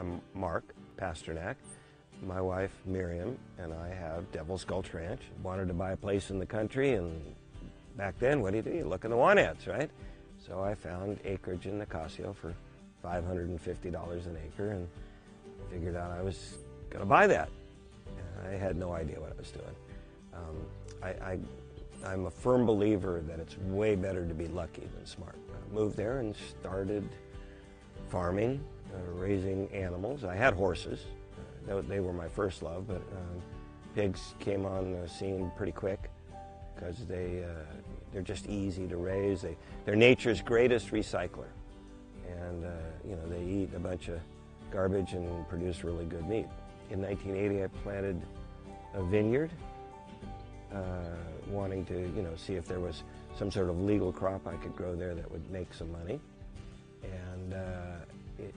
I'm Mark Pasternak. My wife Miriam and I have Devil's Gulch Ranch. Wanted to buy a place in the country, and back then, what do? You look in the want ads, right? So I found acreage in Nicasio for $550 an acre and figured out I was going to buy that. I had no idea what I was doing. I'm a firm believer that it's way better to be lucky than smart. I moved there and started farming, raising animals. I had horses. They were my first love, but pigs came on the scene pretty quick because they're just easy to raise. They're nature's greatest recycler, and they eat a bunch of garbage and produce really good meat. In 1980, I planted a vineyard, wanting to see if there was some sort of legal crop I could grow there that would make some money, and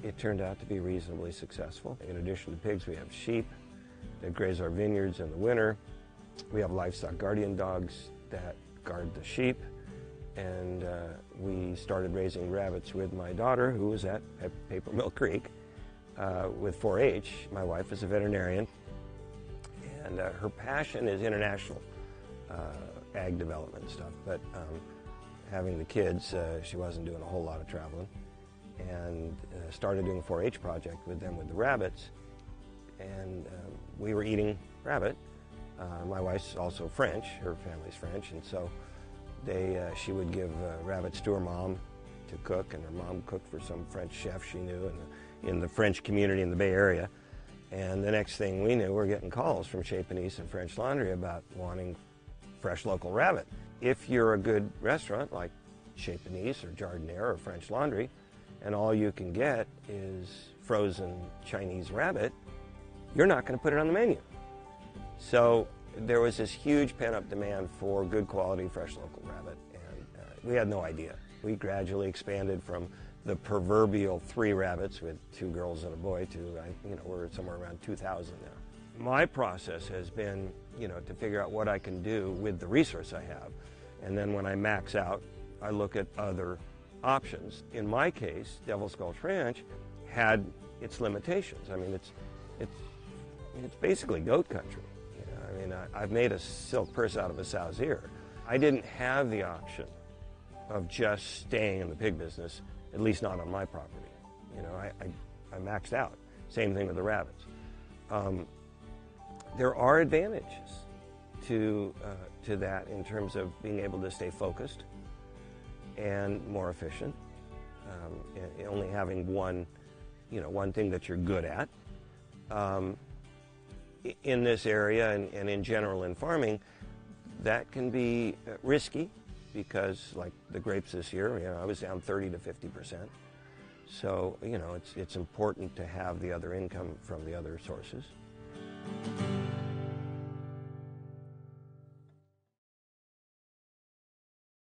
it turned out to be reasonably successful. In addition to pigs, we have sheep that graze our vineyards in the winter. We have livestock guardian dogs that guard the sheep, and we started raising rabbits with my daughter, who was at Paper Mill Creek with 4-H. My wife is a veterinarian, and her passion is international ag development stuff, but having the kids, she wasn't doing a whole lot of traveling, and started doing a 4-H project with them with the rabbits, and we were eating rabbit. My wife's also French, her family's French, and so she would give rabbits to her mom to cook, and her mom cooked for some French chef she knew in the French community in the Bay Area. And the next thing we knew, we're getting calls from Chez Panisse and French Laundry about wanting fresh local rabbit. If you're a good restaurant like Chez Panisse or Jardiniere or French Laundry, and all you can get is frozen Chinese rabbit, you're not going to put it on the menu. So there was this huge pent-up demand for good quality fresh local rabbit, and we had no idea. We gradually expanded from the proverbial 3 rabbits with 2 girls and a boy to, we're somewhere around 2,000 now. My process has been, to figure out what I can do with the resource I have, and then when I max out, I look at other options. In my case, Devil's Gulch Ranch had its limitations. I mean, it's basically goat country. I've made a silk purse out of a sow's ear. I didn't have the option of just staying in the pig business, at least not on my property. I maxed out. Same thing with the rabbits. There are advantages to that in terms of being able to stay focused and more efficient. Only having one thing that you're good at. In this area and in general in farming, that can be risky because, like the grapes this year, I was down 30 to 50%. So, it's important to have the other income from the other sources.